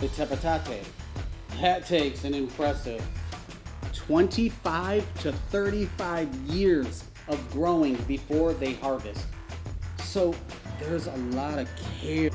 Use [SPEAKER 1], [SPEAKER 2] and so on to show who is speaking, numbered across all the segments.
[SPEAKER 1] the tepatate. That takes an impressive 25 to 35 years of growing before they harvest. So there's a lot of care.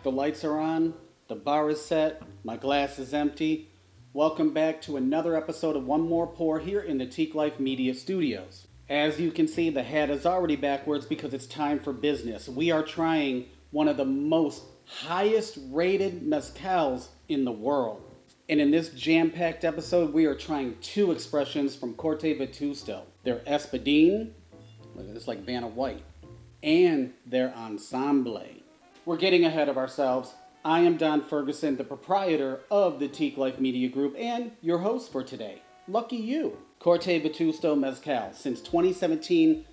[SPEAKER 1] The lights are on, the bar is set, my glass is empty. Welcome back to another episode of One More Pour here in the Teeqlife Media Studios. As you can see, the hat is already backwards because it's time for business. We are trying one of the most highest rated mezcals in the world. And in this jam-packed episode, we are trying two expressions from Corte Vetusto. Their Espadin, it's like Vanna White, and their Ensemble. We're getting ahead of ourselves. I am Don Ferguson, the proprietor of the Teeqlife Media Group and your host for today. Lucky you. Corte Vetusto Mezcal. Since 2017,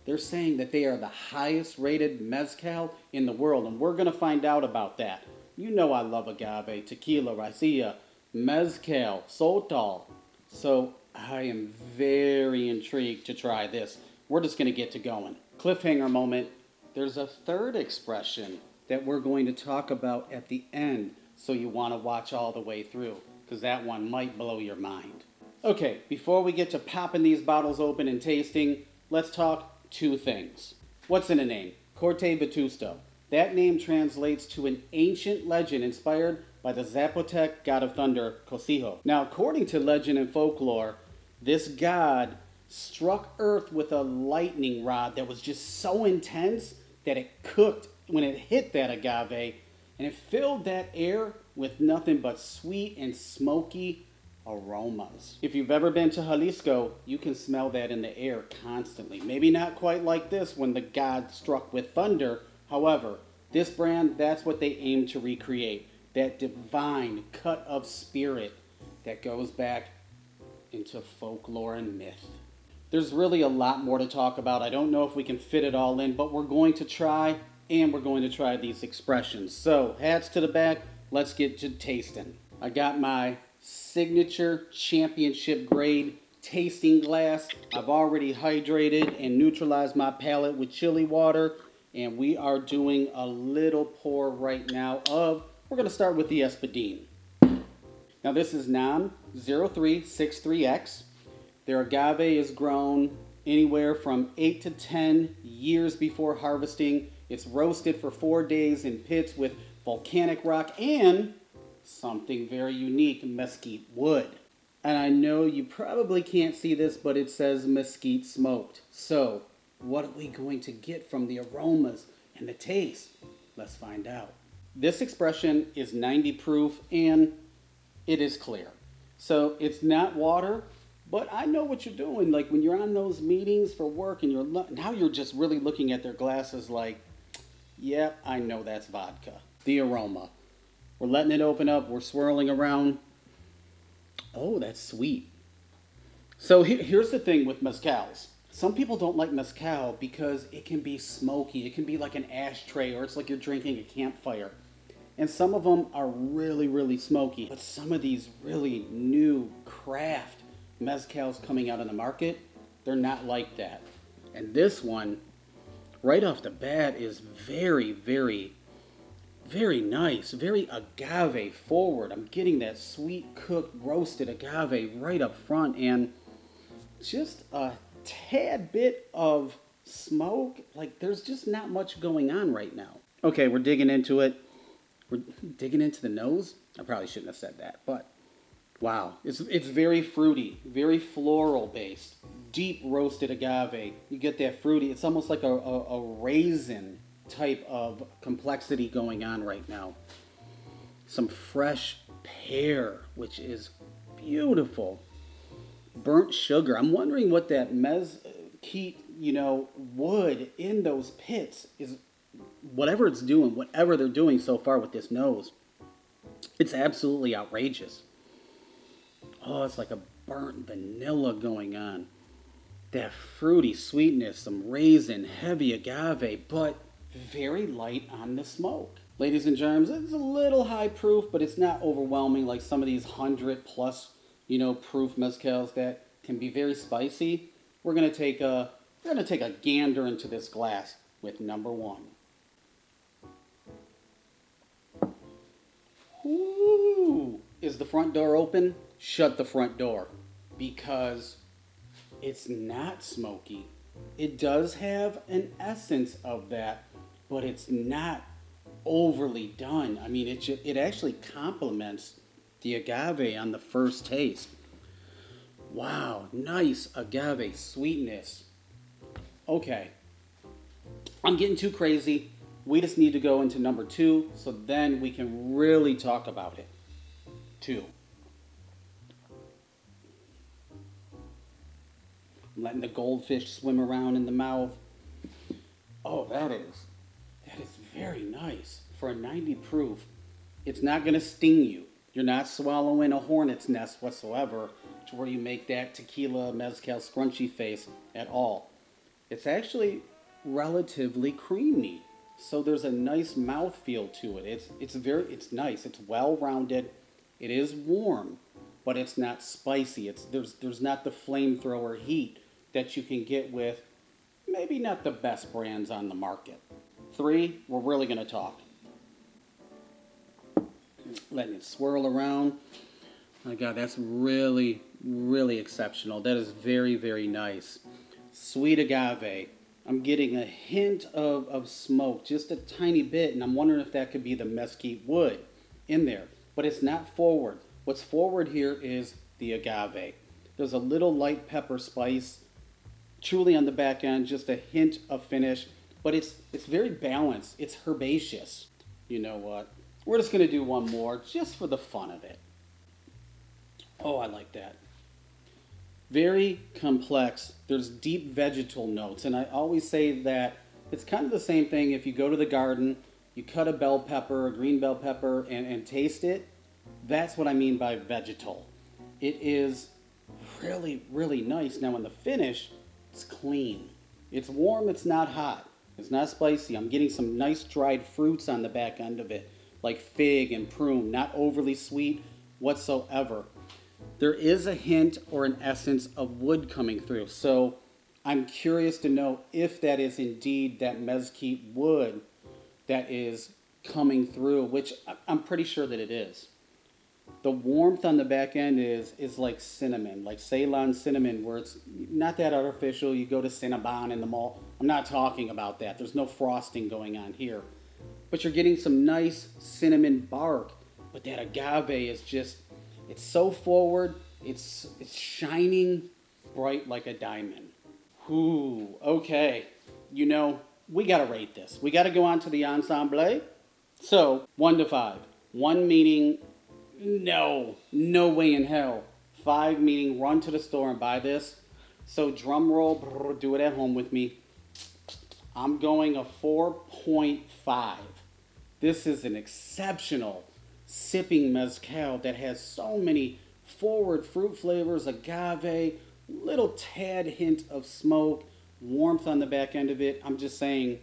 [SPEAKER 1] they're saying that they are the highest rated mezcal in the world, and we're going to find out about that. You know I love agave, tequila, raicilla, mezcal, sotol. So I am very intrigued to try this. We're just going to get to going. Cliffhanger moment. There's a third expression that we're going to talk about at the end, so you want to watch all the way through, because that one might blow your mind. Okay, before we get to popping these bottles open and tasting, let's talk two things. What's in a name? Corte Vetusto. That name translates to an ancient legend inspired by the Zapotec god of thunder, Cosijo. Now, according to legend and folklore, this god struck earth with a lightning rod that was just so intense that it cooked when it hit that agave, and it filled that air with nothing but sweet and smoky aromas. If you've ever been to Jalisco, you can smell that in the air constantly. Maybe not quite like this when the god struck with thunder. However, this brand, that's what they aim to recreate. That divine cut of spirit that goes back into folklore and myth. There's really a lot more to talk about. I don't know if we can fit it all in, but we're going to try, and we're going to try these expressions. So, hats to the back, let's get to tasting. I got my signature championship grade tasting glass. I've already hydrated and neutralized my palate with chili water, and we are doing a little pour right now we're going to start with the Espadin. Now this is NAM 0363X. Their agave is grown anywhere from 8 to 10 years before harvesting. It's roasted for 4 days in pits with volcanic rock and something very unique, mesquite wood. And I know you probably can't see this, but it says mesquite smoked. So, what are we going to get from the aromas and the taste? Let's find out. This expression is 90 proof and it is clear. So, it's not water, but I know what you're doing. Like when you're on those meetings for work and now you're just really looking at their glasses like, yep, I know that's vodka. The aroma. We're letting it open up. We're swirling around. Oh, that's sweet. So here's the thing with mezcals. Some people don't like mezcal because it can be smoky. It can be like an ashtray, or it's like you're drinking a campfire. And some of them are really, really smoky. But some of these really new craft mezcals coming out on the market, they're not like that. And this one, right off the bat, is very, very, very nice, very agave forward. I'm getting that sweet cooked roasted agave right up front, and just a tad bit of smoke. Like there's just not much going on right now. Okay, we're digging into it. We're digging into the nose. I probably shouldn't have said that, but wow, it's very fruity, very floral based, deep roasted agave. You get that fruity. It's almost like a raisin type of complexity going on right now. Some fresh pear, which is beautiful. Burnt sugar. I'm wondering what that mesquite, wood in those pits is. Whatever it's doing, whatever they're doing so far with this nose, it's absolutely outrageous. Oh, it's like a burnt vanilla going on. That fruity sweetness, some raisin, heavy agave, but very light on the smoke. Ladies and germs, it's a little high proof, but it's not overwhelming like some of these 100+ proof mezcals that can be very spicy. We're gonna take a gander into this glass with number one. Ooh. Is the front door open? Shut the front door, because it's not smoky. It does have an essence of that, but it's not overly done. I mean, it actually complements the agave on the first taste. Wow, nice agave sweetness. Okay, I'm getting too crazy. We just need to go into number two, so then we can really talk about it. Two. I'm letting the goldfish swim around in the mouth. Oh, that is very nice. For a 90 proof, it's not going to sting you. You're not swallowing a hornet's nest whatsoever to where you make that tequila mezcal scrunchy face at all. It's actually relatively creamy. So there's a nice mouthfeel to it. It's nice. It's well rounded. It is warm, but it's not spicy. There's not the flamethrower heat that you can get with maybe not the best brands on the market. Three, we're really going to talk. Letting it swirl around. My God, that's really, really exceptional. That is very, very nice. Sweet agave. I'm getting a hint of smoke, just a tiny bit, and I'm wondering if that could be the mesquite wood in there. But it's not forward. What's forward here is the agave. There's a little light pepper spice, truly on the back end, just a hint of finish, but it's very balanced. It's herbaceous. You know what? We're just going to do one more just for the fun of it. Oh, I like that. Very complex. There's deep vegetal notes, and I always say that it's kind of the same thing if you go to the garden, you cut a bell pepper, a green bell pepper, and taste it. That's what I mean by vegetal. It is really, really nice. Now in the finish, it's clean. It's warm, it's not hot. It's not spicy. I'm getting some nice dried fruits on the back end of it, like fig and prune, not overly sweet whatsoever. There is a hint or an essence of wood coming through. So I'm curious to know if that is indeed that mesquite wood that is coming through, which I'm pretty sure that it is. The warmth on the back end is like cinnamon, like Ceylon cinnamon, where it's not that artificial. You go to Cinnabon in the mall. I'm not talking about that. There's no frosting going on here. But you're getting some nice cinnamon bark. But that agave is just, it's so forward. It's shining bright like a diamond. Ooh, okay. You know, we got to rate this. We got to go on to the ensemble. So, 1 to 5. 1 meaning no way in hell. 5 meaning run to the store and buy this. So drum roll, do it at home with me. I'm going a 4.5. This is an exceptional sipping mezcal that has so many forward fruit flavors, agave, little tad hint of smoke, warmth on the back end of it. I'm just saying,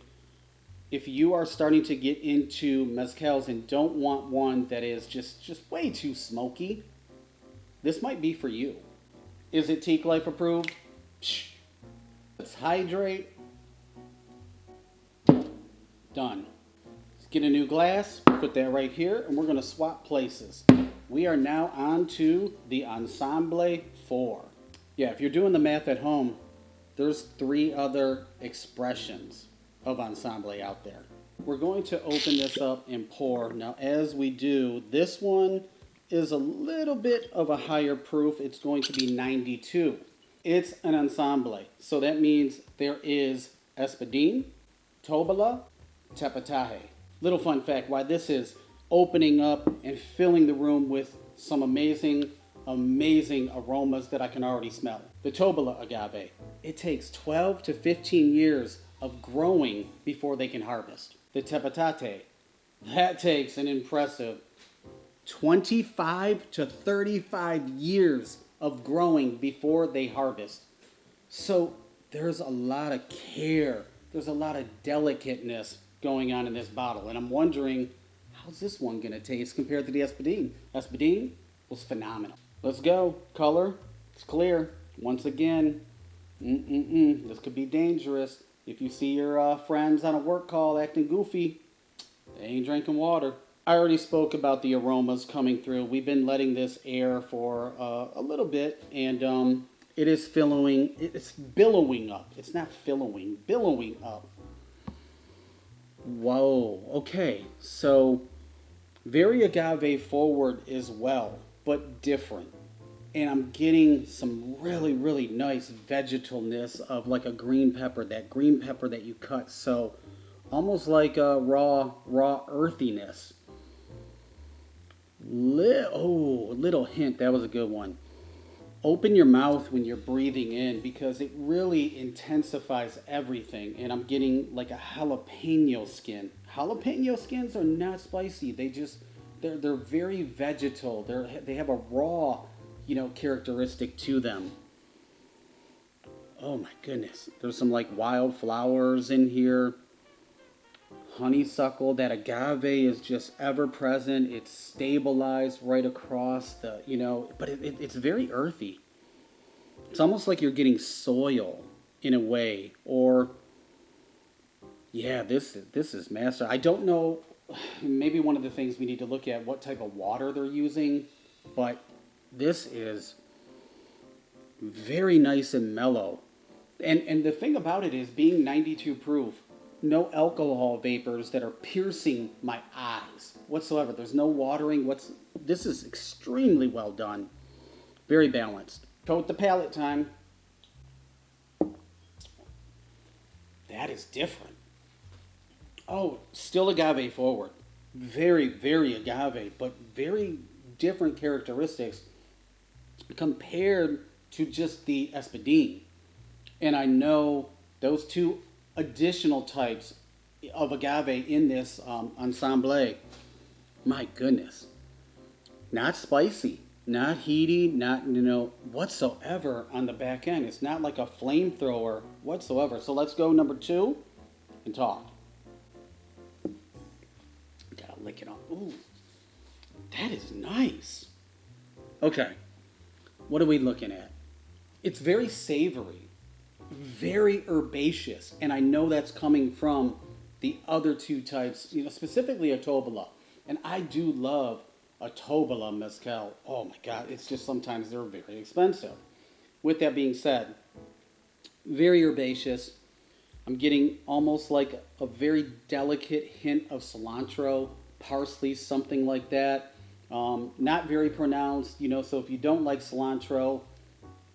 [SPEAKER 1] if you are starting to get into mezcals and don't want one that is just way too smoky, this might be for you. Is it Teeqlife approved? Psh. Let's hydrate. Done. Let's get a new glass, put that right here, and we're going to swap places. We are now on to the Ensemble 4. Yeah, if you're doing the math at home, there's 3 other expressions of ensemble out there. We're going to open this up and pour. Now as we do, this one is a little bit of a higher proof. It's going to be 92. It's an ensemble, so that means there is Espadin, Tobola, Tepetaje. Little fun fact, why this is opening up and filling the room with some amazing aromas that I can already smell. The Tobola agave, it takes 12 to 15 years of growing before they can harvest. The Tepetate, that takes an impressive 25 to 35 years of growing before they harvest. So there's a lot of care, there's a lot of delicateness going on in this bottle, and I'm wondering, how's this one gonna taste compared to the Espadin? Espadin was phenomenal. Let's go. Color, it's clear. Once again, this could be dangerous. If you see your friends on a work call acting goofy, they ain't drinking water. I already spoke about the aromas coming through. We've been letting this air for a little bit, and it is fillowing. It's billowing up. It's not fillowing, billowing up. Whoa. Okay. So very agave forward as well, but different. And I'm getting some really, really nice vegetalness of like a green pepper, that green pepper that you cut. So almost like a raw earthiness. A little hint. That was a good one. Open your mouth when you're breathing in because it really intensifies everything. And I'm getting like a jalapeno skin. Jalapeno skins are not spicy. They're very vegetal. They have a raw, characteristic to them. Oh my goodness. There's some like wildflowers in here. Honeysuckle, that agave is just ever present. It's stabilized right across but it's very earthy. It's almost like you're getting soil in a way. Or, yeah, this is master. I don't know, maybe one of the things we need to look at, what type of water they're using, but this is very nice and mellow. And the thing about it is being 92 proof, no alcohol vapors that are piercing my eyes whatsoever. There's no watering. This is extremely well done. Very balanced. Coat the palate time. That is different. Oh, still agave forward. Very, very agave, but very different characteristics compared to just the Espadin. And I know those two additional types of agave in this ensemble. My goodness. Not spicy, not heaty, not, whatsoever on the back end. It's not like a flamethrower whatsoever. So let's go number 2 and talk. Gotta lick it off. Ooh, that is nice. Okay, what are we looking at? It's very savory. Very herbaceous, and I know that's coming from the other 2 types, specifically a Tobola. And I do love a Tobola Mezcal. Oh my God, it's just sometimes they're very expensive. With that being said, very herbaceous. I'm getting almost like a very delicate hint of cilantro, parsley, something like that. Not very pronounced, so if you don't like cilantro,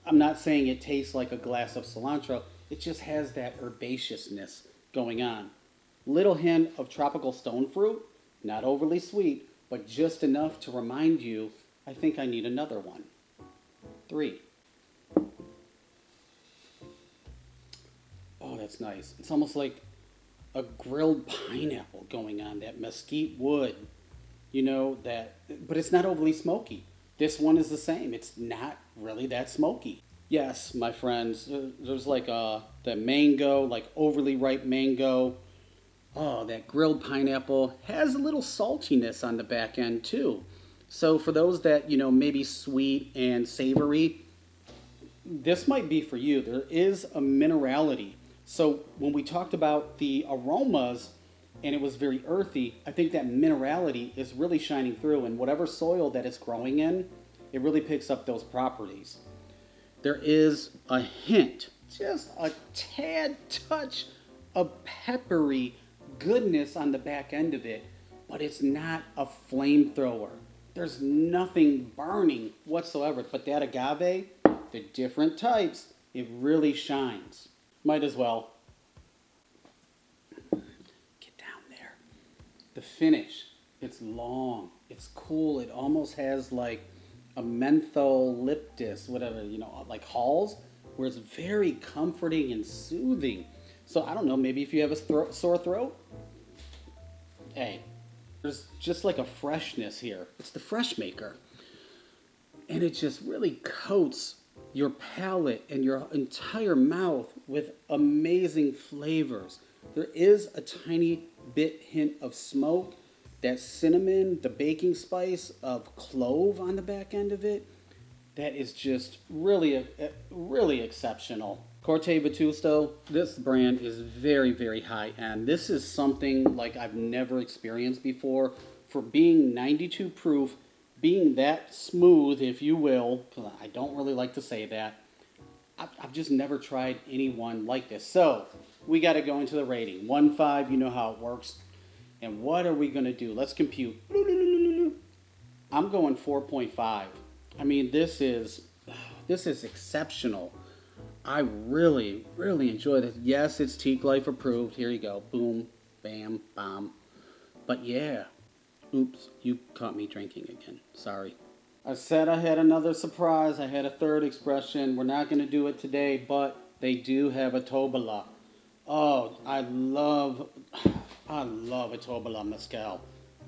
[SPEAKER 1] I'm not saying it tastes like a glass of cilantro. It just has that herbaceousness going on. Little hint of tropical stone fruit, not overly sweet, but just enough to remind you, I think I need another one. 3. Oh, that's nice. It's almost like a grilled pineapple going on, that mesquite wood, but it's not overly smoky. This one is the same. It's not really that smoky. Yes, my friends, there's like the mango, like overly ripe mango. Oh, that grilled pineapple has a little saltiness on the back end too. So for those that, maybe sweet and savory, this might be for you. There is a minerality. So when we talked about the aromas and it was very earthy, I think that minerality is really shining through, and whatever soil that it's growing in, it really picks up those properties. There is a hint, just a tad touch of peppery goodness on the back end of it, but it's not a flamethrower. There's nothing burning whatsoever, but that agave, the different types, it really shines. Might as well. Get down there. The finish, it's long, it's cool, it almost has like a mentholyptus, whatever, like Halls, where it's very comforting and soothing. So I don't know, maybe if you have a sore throat, hey, there's just like a freshness here. It's the fresh maker. And it just really coats your palate and your entire mouth with amazing flavors. There is a tiny bit hint of smoke, that cinnamon, the baking spice of clove on the back end of it. that is just really, really exceptional. Corte Vetusto, this brand is very, very high end. This is something like I've never experienced before. For being 92 proof, being that smooth, if you will, because I don't really like to say that, I've just never tried anyone like this. So, we got to go into the rating. 1-5, you know how it works. And what are we going to do? Let's compute. I'm going 4.5. I mean, this is exceptional. I really, really enjoy this. Yes, it's Teeqlife approved. Here you go. Boom, bam, bomb. But yeah. Oops, you caught me drinking again. Sorry. I said I had another surprise. I had a third expression. We're not going to do it today, but they do have a Tobola. Oh, I love a Tobola Mezcal.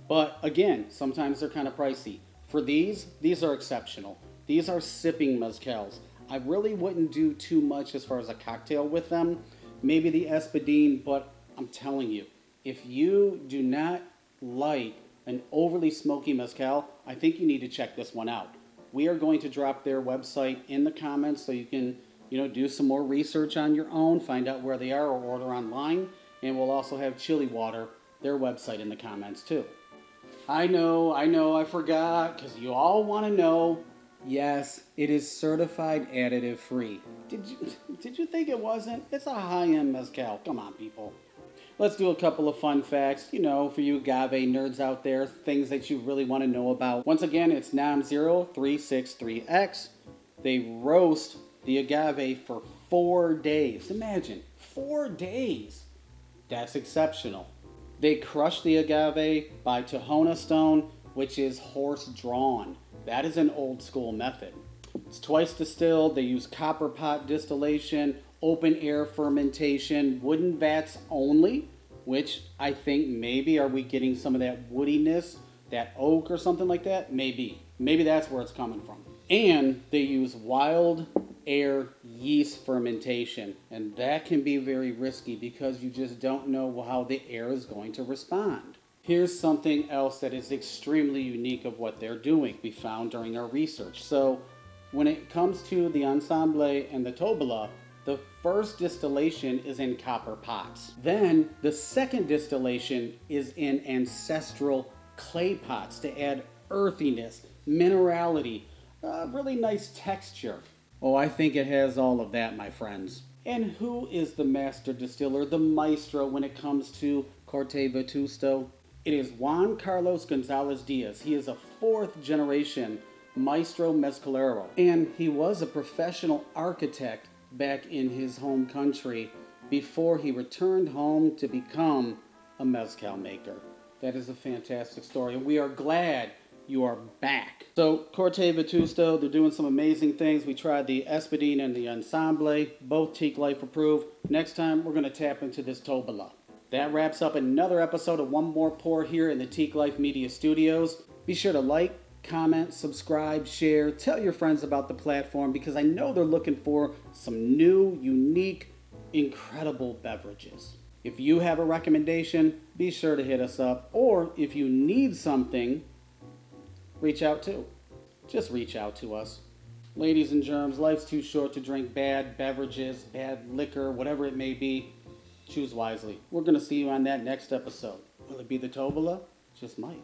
[SPEAKER 1] But again, sometimes they're kind of pricey. For these are exceptional. These are sipping mezcals. I really wouldn't do too much as far as a cocktail with them. Maybe the Espadin, but I'm telling you, if you do not like an overly smoky mezcal, I think you need to check this one out. We are going to drop their website in the comments so you can, do some more research on your own, find out where they are or order online. And we'll also have Chili Water, their website, in the comments too. I know, I forgot, because you all want to know. Yes, it is certified additive free. Did you think it wasn't? It's a high-end mezcal. Come on, people. Let's do a couple of fun facts, for you agave nerds out there, things that you really want to know about. Once again, it's NAM 0363X. They roast the agave for 4 days. Imagine, 4 days. That's exceptional. They crush the agave by Tahona stone, which is horse-drawn. That is an old-school method. It's twice distilled. They use copper pot distillation, open air fermentation, wooden vats only, which I think maybe are we getting some of that woodiness, that oak or something like that? Maybe. Maybe that's where it's coming from. And they use wild air yeast fermentation, and that can be very risky because you just don't know how the air is going to respond. Here's something else that is extremely unique of what they're doing we found during our research. So when it comes to the Ensemble and the Tobola, the first distillation is in copper pots. Then the second distillation is in ancestral clay pots to add earthiness, minerality, really nice texture. Oh, I think it has all of that, my friends. And who is the master distiller, the maestro, when it comes to Corte Vetusto? It is Juan Carlos Gonzalez Diaz. He is a 4th generation maestro mezcalero, and he was a professional architect back in his home country before he returned home to become a mezcal maker. That is a fantastic story, and we are glad you are back. So, Corte Vetusto, they're doing some amazing things. We tried the Espadin and the Ensemble, both Teeqlife approved. Next time, we're going to tap into this Tobola. That wraps up another episode of One More Pour here in the Teeqlife Media Studios. Be sure to like, comment, subscribe, share, tell your friends about the platform because I know they're looking for some new, unique, incredible beverages. If you have a recommendation, be sure to hit us up. Or if you need something, reach out too. Just reach out to us. Ladies and germs, life's too short to drink bad beverages, bad liquor, whatever it may be. Choose wisely. We're going to see you on that next episode. Will it be the Tobola? Just might.